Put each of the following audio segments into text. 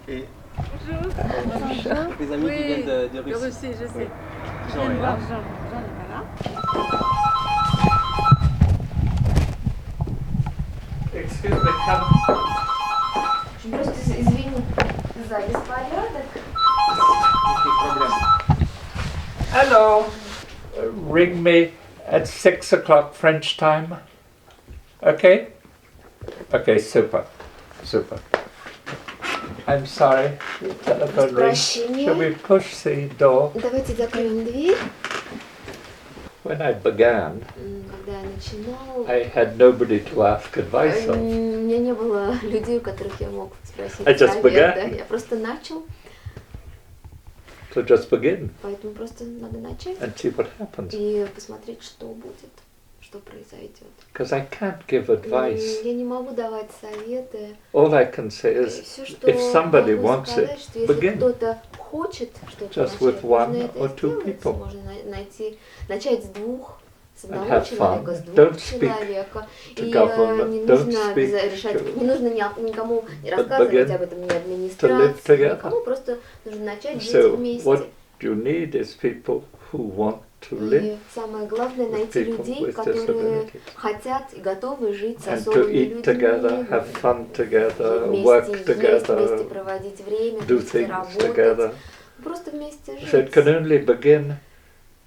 Et Bonjour. tes amis qui viennent de De Russie. Russie, je sais. Jean Je viens est de là. voir Jean. Jean n'est pas là. Excuse me, come. Просто извини за беспорядок. Никаких проблем. Hello. Ring me at 6 o'clock French time. Okay? Okay, super. Super. I'm sorry. Telephone rings. Shall we push the door? Давайте закроем дверь. When I began, Когда я начинал, I had nobody to ask advice у of. меня не было людей, у которых я мог спросить I just совета. began. Я просто начал, So just begin поэтому просто надо начать and see what happens. и посмотреть, что будет, что произойдет. Because I can't give advice. Я не могу давать советы. All I can say is, Все, что if somebody могу wants сказать, it, что если begin. кто-то хочет что-то Just with начать, one можно это or two сделать. people. Можно начать с двух, с одного have fun. человека, с двух Don't speak человека. to И government. не Don't нужно speak решать, to- не нужно никому не But рассказывать begin об этом, ни to live администрации, together. никому, просто нужно начать жить So вместе. what you need is people who want to И live самое главное with найти people людей, with которые disabilities. хотят и готовы жить с And to особыми eat людьми, together, have fun together, вместе work есть, вместе together, проводить время, do вместе things работать, together. просто вместе жить. So it can only begin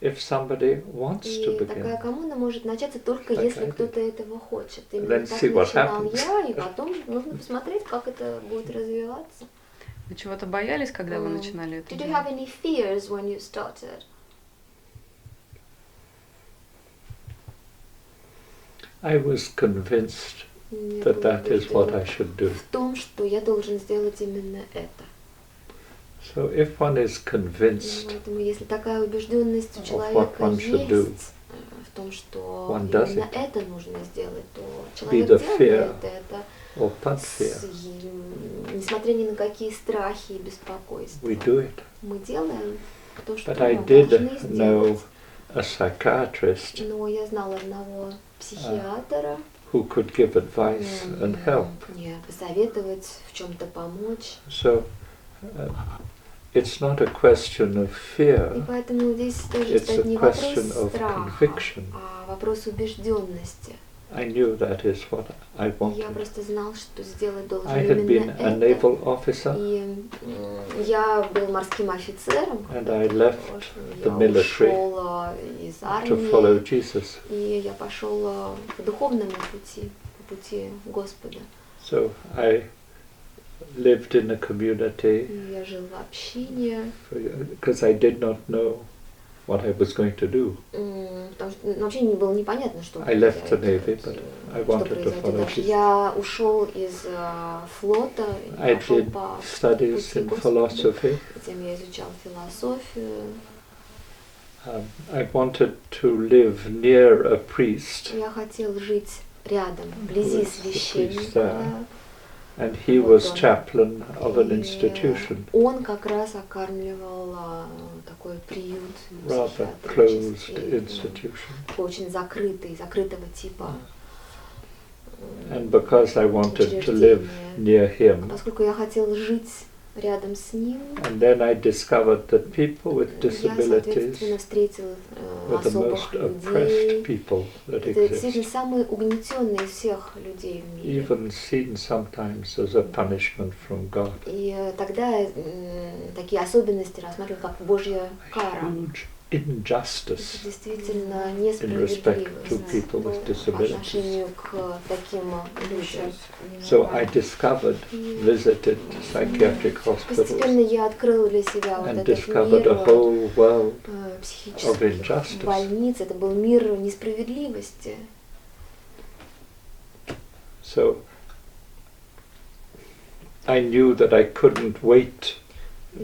if somebody wants to И такая begin. коммуна может начаться только Так, если I кто-то этого хочет. Then Именно так see what начинал happens. я, и потом нужно посмотреть, как это будет развиваться. Вы чего-то боялись, когда вы начинали это Did you have делать? any fears when you started? I was convinced Я that была that is what I убеждена should do. в том, что я должен сделать именно это. So if one is convinced Поэтому если такая убежденность у Of человека what one should do, есть в том, что one does именно it. это нужно сделать, то Be человек the делает fear это, or but fear, несмотря ни на какие страхи и беспокойства. we do it. Мы делаем то, что But I мы did должны know сделать. a psychiatrist Но я знала одного психиатра, who could give advice and help. мне посоветовать, в чем-то помочь. So it's not a question of И fear, поэтому здесь тоже it's стоит a не вопрос question of страха, conviction. а вопрос убежденности. I knew that is what I Я wanted. просто знал, что сделать должен I had been именно a это. naval officer И я был морским офицером. and I left Я the military ушел из to follow армии, Jesus. и я пошел по духовному пути, по пути Господа. So I lived in a community И я жил в общине, because I did not know what I was going to do. потому что вообще не было непонятно, что I left the Navy, произойдет, but I что wanted to произойдет follow дальше. Jesus. Я ушел из флота, I пошел did по studies пути in Господа. philosophy. Затем я изучал философию. I wanted to live near a priest, Я хотел жить рядом, вблизи Who is the priest священника. there? And he Вот was он. chaplain of an И institution, он как раз окармливал такой приют rather психиатрический, closed institution. такой очень закрытого типа And because I wanted to live near him, Поскольку я хотел жить рядом с ним, and then I discovered that people with я, disabilities соответственно, встретил were the most особых oppressed людей. people that Это действительно exist, самые угнетенные из всех людей в мире. even seen sometimes as a punishment from God. И тогда такие особенности рассматривали как Божья кара. Huge Это injustice действительно in respect to несправедливость people with по disabilities. отношению к таким людям. So I discovered, visited psychiatric Постепенно hospitals я открыла для себя вот and этот discovered a мир whole world of психических injustice. больниц. Это был мир несправедливости. So I knew that I couldn't wait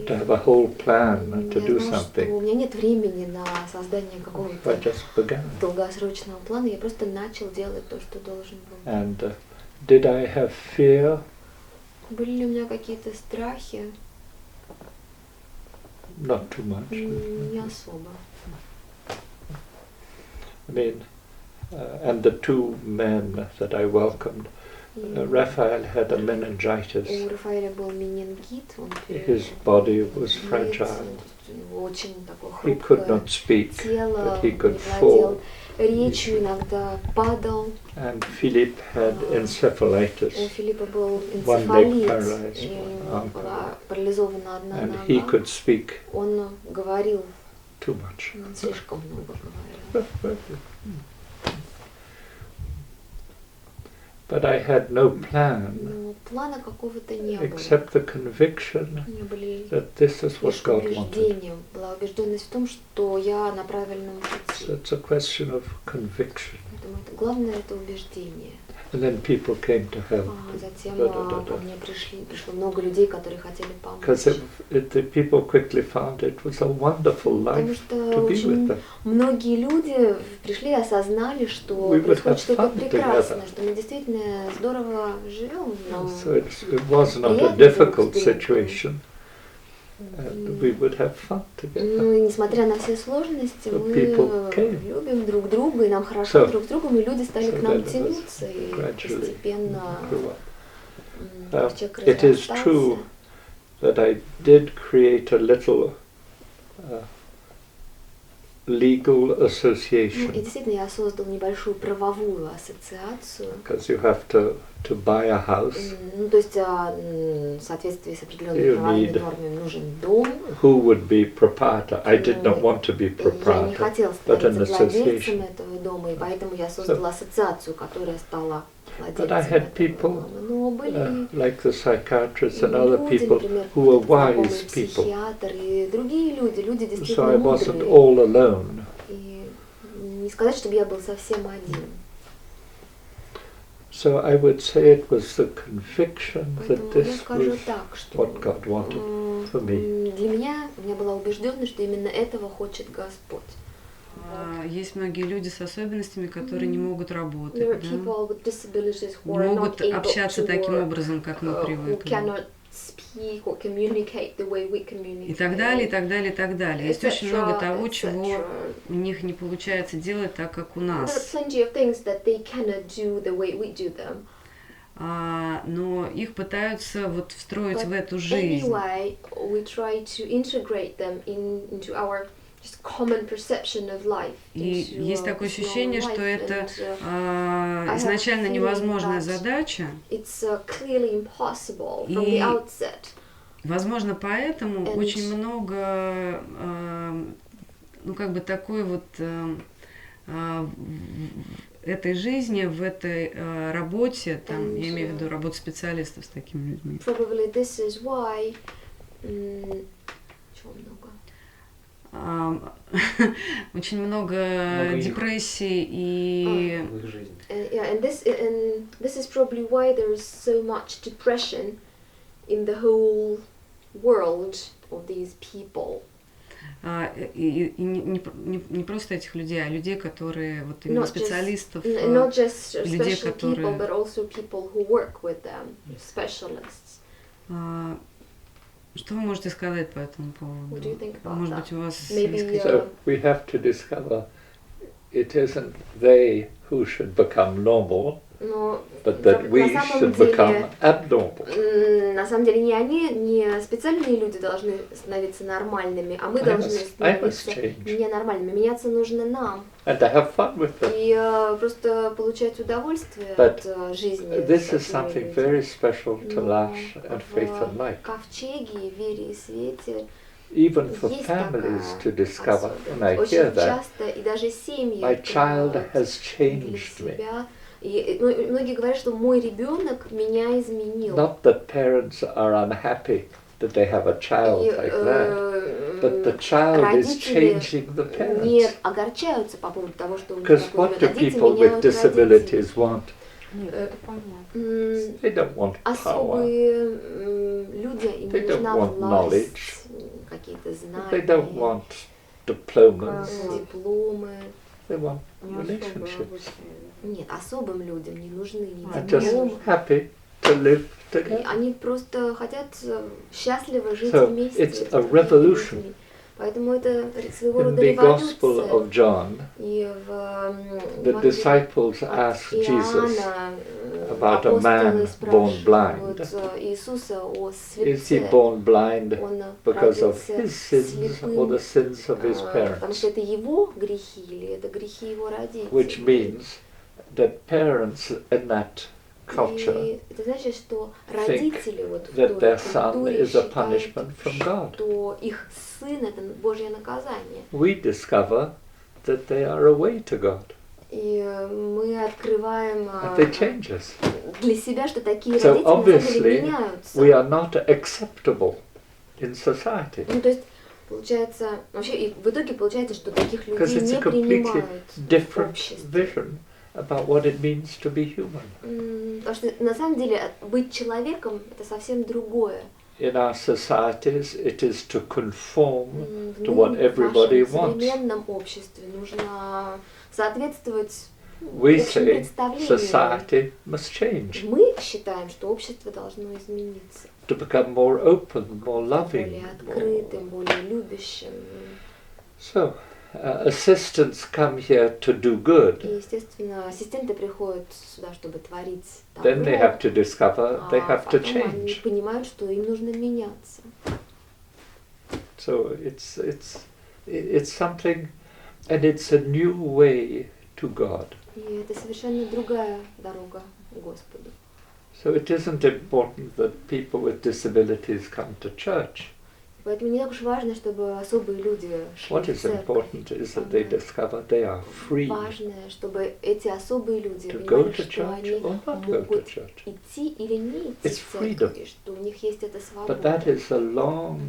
to have a whole plan to Я do знала, что something. у меня нет времени на создание I какого-то just began. долгосрочного плана. Я просто начал делать то, что должен был. And did I have fear? Были ли у меня какие-то страхи? Not too much. Не особо. I mean, and the two men that I welcomed, Raphael had a meningitis. У Рафаэля был менингит, он His body was fragile. у него очень такое He could хрупкое not speak, тело, but he не could владел fall. речью, иногда падал. And Philip had У encephalitis. Филиппа был One leg энцефалит, paralyzed, и у one него arm. была парализована одна And he нога. could speak Он говорил, too much. он слишком много говорил. But I had no plan Но плана какого-то не было. except the conviction У меня были that this is what лишь God wanted. убеждения. Была убежденность в том, что я на правильном So пути. it's a question of conviction. Поэтому главное это убеждение. And then people came to help. Затем Да-да-да-да. ко мне пришло много людей, которые хотели помочь. Because the people quickly found it was a wonderful Потому life что to be with очень them. многие люди пришли и осознали, что We would происходит have что-то fun прекрасное, together. что мы действительно здорово живем. Нам So it was not a приятно difficult друг с другом. situation. And we would have fun together. Ну и несмотря на все сложности, So мы people came. любим друг друга, и нам хорошо So- друг с другом, и люди стали so к нам then it was тянуться, и gradually постепенно grew up. человек It is разрастался. true that I did create a little legal Ну, и association действительно, я создал небольшую правовую ассоциацию. because you have to buy a house. Ну, то есть в соответствии с определенными You правовыми need- нормами нужен дом. Who would be proprietor? I did not want to be Я не proprietor, хотела but an становиться владельцем association. этого дома, и поэтому я создала ассоциацию, которая стала But I владельцем had этого people, дома. Но были like the psychiatrists and other люди, people например, who were знакомый wise people. психиатр и другие люди So действительно I wasn't мудрые. all alone. И не сказать, чтобы я был совсем один. So I would say it was the conviction that Поэтому я this скажу was так, что what God wanted for me. для меня, у меня была убежденность, что именно этого хочет Господь. Есть многие люди с особенностями, которые не могут работать, There are да? people with disabilities who Не are могут not able общаться to таким work, образом, как мы who привыкли. cannot speak or communicate the way we communicate. И так далее, и так далее, и так далее. Есть очень много того, чего etc. у них не получается делать так, как у There are нас. plenty of things that they cannot do the way we do them. Но их пытаются вот встроить But в эту жизнь. anyway, we try to integrate them into our just common perception of life. И into, есть такое this ощущение, normal что life, это and, have изначально a feeling невозможная that задача. it's clearly impossible from И the outset. Возможно, поэтому And- очень много, ну как бы такой вот в этой жизни, в этой работе, там, я имею в виду работу специалистов с такими людьми. Probably this is why. Чего много? Очень много Много их. депрессий и в их жизни. Yeah, and this is probably why there is so much depression in the whole world of these people. и не просто этих людей, а людей, которые вот именно Not специалистов, Not just людей, special которые- people, but also people who work with them, specialists. Что вы можете сказать по этому What do you think поводу? about Может that? быть, у вас Maybe, есть какие-то... So we have to discover it isn't they who should become normal, Но but that we на самом should деле, become abnormal. на самом деле не они, не специальные люди должны становиться нормальными, а мы I должны must становиться change. ненормальными. Меняться нужно нам. And to have fun with them. И просто получать удовольствие But от жизни. This с is такими something людьми. very special to Но Lash and Faith and в Light. Ковчеге, Вере и Свете Even for есть families такая to discover, and I особенность. hear Очень that, часто и даже семьи my child открывают has для changed me. себя. И многие говорят, что мой ребенок меня изменил. Not that parents are unhappy that they have a child И, like that, but the child is родители changing the не parents. огорчаются по поводу того, что у них Because такой what ребенок. do Дети people with меняют родителей. disabilities want? Нет, это понятно. They don't want power. Особые люди, им They don't нужна want власть, knowledge. какие-то They don't знания, want diplomas. дипломы. They want Не особо relationships. обычные. Нет, особым людям не нужны ни Are дипломы. just happy to live И together. они просто хотят счастливо жить So, вместе. it's с a другими revolution. людьми. Поэтому это своего In рода the Gospel революция. of John, И в the Евангелии disciples от asked Jesus Иоанна about a man апостолы born blind. спрашивают Иисуса о Is he слепце. born blind Он because of родился his sins or слепым, the sins of his потому что parents? это его грехи или это грехи его родителей. Which means that parents in that culture И это значит, что родители вот в that той their son культуре is a считают, punishment from God. что их сын это Божье наказание. We discover that they are a way to God. И мы открываем And they change us. для себя, что такие So родители на самом деле obviously меняются. we are not acceptable in society. Ну, то есть, получается, вообще, и в итоге получается, что таких Because людей it's a не completely принимают в different обществе. vision about what it means to be human. Потому что на самом деле быть человеком это совсем другое. In our societies, it is to conform В to what everybody нашем wants. современном обществе нужно соответствовать We общим say представлениям. society must change Мы считаем, что общество должно измениться, to become more open, more loving. более открытым, более любящим. So, assistants come here to do good. И, естественно, ассистенты приходят сюда, чтобы творить Then they have to discover they а have to потом они change. понимают, что им нужно меняться. So it's something, and it's a new way to God. И это совершенно другая дорога к Господу. So it isn't important that people with disabilities come to church. Поэтому не так уж важно, чтобы особые люди шли What в is церковь. important is that they discover they are free Важно, чтобы эти особые люди to go понимали, to что church они or not go to могут church. идти или не идти It's в церковь, freedom. и что у них есть эта But that свобода. is a long,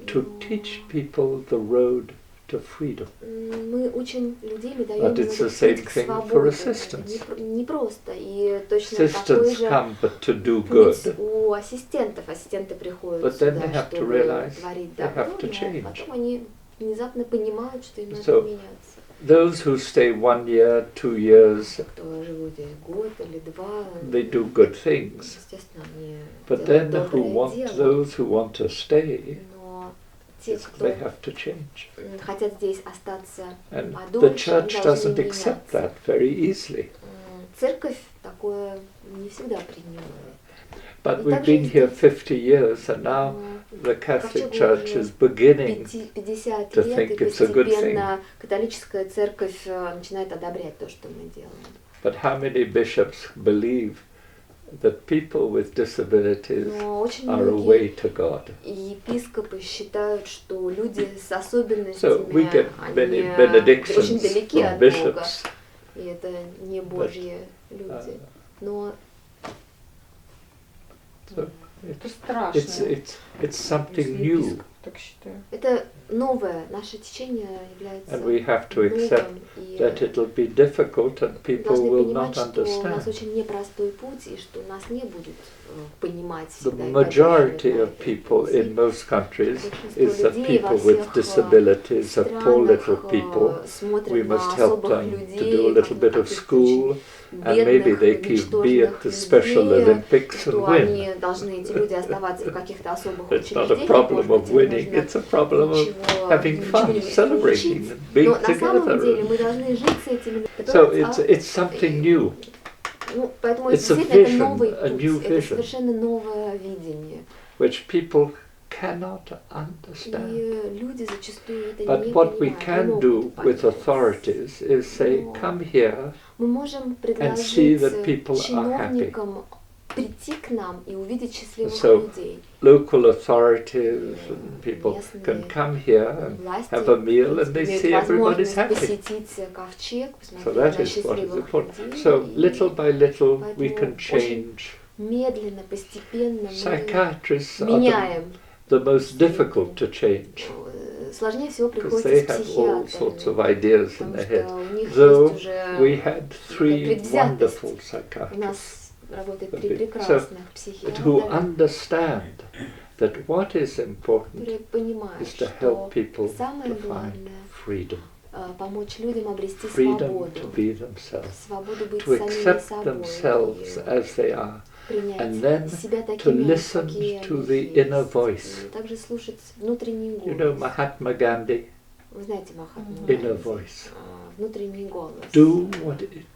to teach people the road to freedom. Мы учим людей, мы даем But им it's the этот same путь к thing for свободе. assistants. Не просто. И точно такой Assistants же come but to do путь good. у ассистентов. Ассистенты приходят But then they сюда, have to чтобы realize творить they добро, have to но change. потом они внезапно понимают, что им надо So, меняться. Those who stay 1 year, 2 years, Кто живут здесь год или два, they do good things. естественно, они But делают then доброе дело. those who want to stay, Но те, кто they have to change. хотят здесь остаться And the подольше, они church должны doesn't accept меняться. that very easily. Церковь такое не всегда принимает. But И we've также been есть here 50 years, and now the Catholic Church is beginning 50 to лет, и think it's a good постепенно католическая церковь начинает одобрять то, что мы делаем. But how many bishops believe that people with disabilities Но очень are a way многие to God? епископы считают, что люди с особенностями, So we get many они benedictions очень далеки from от Бога, bishops. и это не Божьи люди. Но So Это страшно. it's something если new, епископ так считает. это новое, наше течение является and we have to accept новым, и that it'll be difficult and мы people должны will понимать, not что у нас understand. очень непростой путь, и что нас не будут понимать The всегда. и majority поддерживать of на people этом in пути. most countries Большинство is that людей во people with всех disabilities are poor little странах people. смотрят We на must help особых them to людей, do a little как на bit of каких-то school, очень and maybe бедных, they can be at ничтожных the Special людей, Olympics and что win. они должны, эти люди, оставаться в каких-то особых It's not a учреждениях. problem Может of быть, им winning, нужно it's a problem of ничего, having fun, ничего-нибудь celebrating, получить. and being Но на самом деле together. мы должны жить с этими людьми. So it's something new. Ну, поэтому It's a действительно это vision, новый a путь, new это vision. совершенно новое видение. Which people cannot understand. И люди зачастую это But не what we понимают, не can могут do with понять. authorities is say, Но come here, мы можем see предложить that people are чиновникам прийти к нам и увидеть счастливых So, людей. local authorities and people can Местные come here and власти have a meal and they имеют see everybody's возможность happy. посетить ковчег, So посмотреть that на is what is счастливых important. людей. So И little by little we поэтому can change. медленно, постепенно мы Psychiatrists are меняем. the most difficult to change Сложнее всего because приходится they с have all sorts of психиатрами, ideas in потому their что head. у них Though есть уже... we had 3 предвзятость. wonderful У psychiatrists нас работает So 3 who прекрасных психиатра, understand that what is important которые понимают, is to что help people самое to find главное freedom. Помочь людям обрести Freedom свободу, to be themselves, свободу быть to самими accept собой, themselves и as they are, принять and then себя to такими, listen какие to они the есть, inner voice. и также слушать внутренний You know голос. Mahatma Gandhi, Вы знаете Махатму inner Ганди? voice. внутренний голос. Do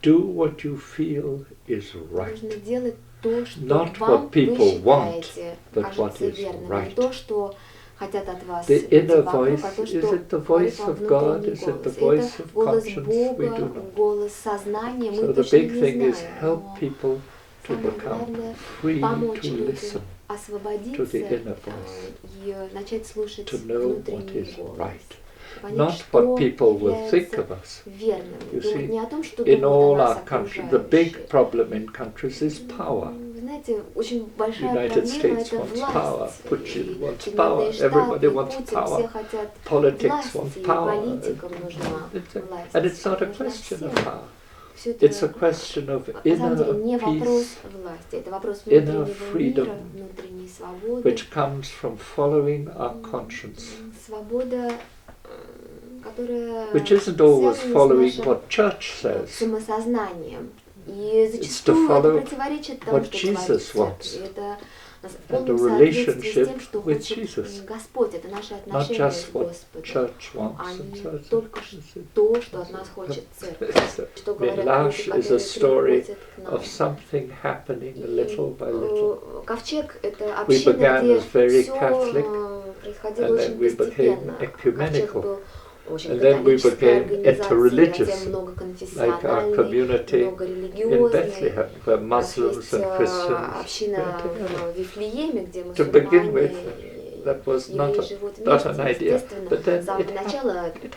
what you feel is right. Нужно делать то, что Not вам what people вы считаете but what кажется is верным, right. не то, что хотят от вас The люди inner вокруг, voice, а то, is что it the говорит voice вам of God? внутренний Is it the голос. voice Это of голос conscience? We Бога, do not. голос сознания, мы So the точно big не thing is знаем. help Но people to самое become главное free помочь to людям listen, освободиться to the inner voice, и начать слушать to know what внутренний is голос. right. Понять, Not что what people will think является of us. верным. You Думать see, не о том, что in думают о all нас our countries, the окружающие. big problem in countries is power. Вы знаете, очень большая United проблема States это wants власть. power, И Putin wants Соединенные power, Штаты, everybody и wants Путин, power, все хотят politics власти, want и power. политикам нужна власть. And it's not a Нужна question всем. of power. Всё это It's a question of на самом деле не inner вопрос peace, власти, это вопрос inner внутреннего freedom, мира, внутренней свободы. which comes from following our conscience, Свобода, которая which isn't always связана с following нашим what church says. самосознанием. И to зачастую это follow противоречит тому, what что Jesus говорит церковь. wants. И это в And полном the соответствии с тем, relationship что with хочет Jesus. Господь. Это наши Not отношения just с what Господом, church wants. а And не so it's только то, что от нас хочет церковь. Что говорят люди, Midrash is a которые story приходят к нам. of something happening little by little. Ковчег — это We община, began где as very все Catholic, происходило and очень then we постепенно. became Ковчег ecumenical. был очень And then we католической became организацией, interreligious, затем like our многоконфессиональной, community in многорелигиозной. Bethlehem, where У нас Muslims есть and Christians община were together. в Вифлееме, где To begin мусульмане with, that was и not евреи живут not вместе. an idea, Естественно, but then с самого it начала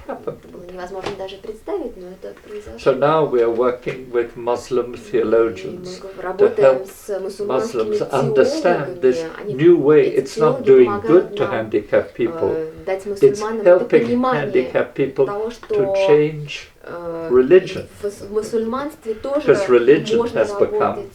happened. это было невозможно даже представить, но это So произошло. now we are working with Muslim И theologians мы to работаем help с мусульманскими Muslims understand this теологами. Они, new way. эти It's not теологи doing помогают good to нам handicapped people. дать It's мусульманам это helping понимание handicapped people того, to что change religion. в мусульманстве тоже Because religion можно has become, работать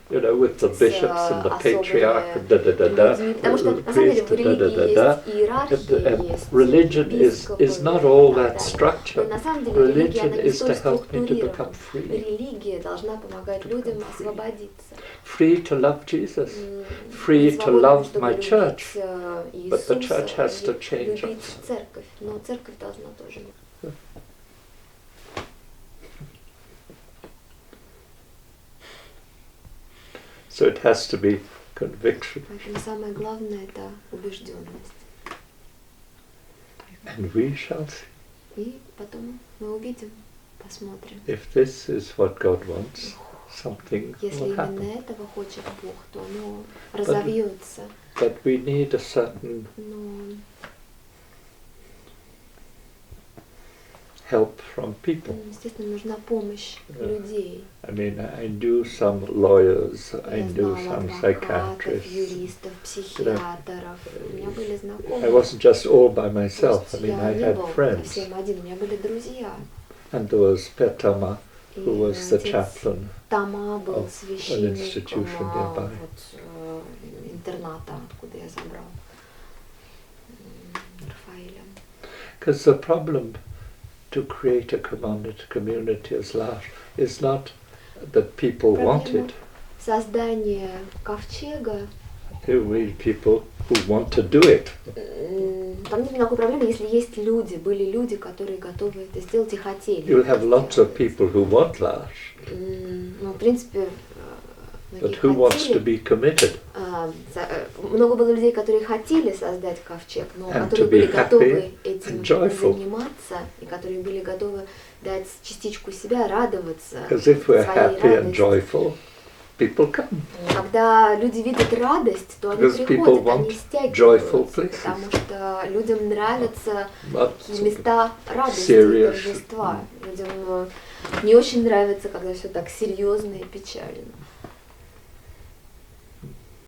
you know, with the с bishops and the особыми patriarch and da-da-da-da, людьми. Потому что на самом деле в религии da-da-da-da. есть иерархии, есть Religion епископы is not all и так that далее. structure. Но на самом деле религия, она Religion не is столь to help me to структурирована. become free. Религия должна помогать людям освободиться. Free to love Jesus, М, free быть to свободным, love чтобы my любить, church. But the Иисуса, church has to и change любить us. церковь. Но церковь должна тоже. So it has to be conviction. Поэтому самое главное — это убежденность. And we shall see. И потом мы увидим, посмотрим. If this is what God wants, something Если will именно happen. этого хочет Бог, то оно разовьется. But we need a certain Но help from people. естественно, нужна помощь людей. I mean, I knew some lawyers, I Я knew знала some адвокатов, psychiatrists. юристов, психиатров. У меня были I знакомые. wasn't just all by То myself. I есть mean, я I не had был friends. совсем один, у меня были друзья. And there was Petama, И who was the отец chaplain. Тома был of an священником institution nearby. интерната, откуда я забрал Рафаэля. Because the problem to create a community as large is not that people want Проблема it. создания ковчега, We people who want to do it. там нет никакой проблемы, если есть люди, были люди, которые готовы это сделать и хотели. You'll have это lots of сделать. people who want large, Ну, в принципе, but многие who wants to хотели. be committed Много было людей, которые хотели создать ковчег, но And которые to be были happy готовы этим and joyful. заниматься, и которые были готовы дать частичку себя, радоваться because if we're своей happy and радости. joyful, people come. Когда люди видят радость, то они Because people приходят, want они joyful стягиваются, places. потому что людям нравятся Not такие места радости и serious. торжества. Людям не очень нравится, когда все так серьезно и печально.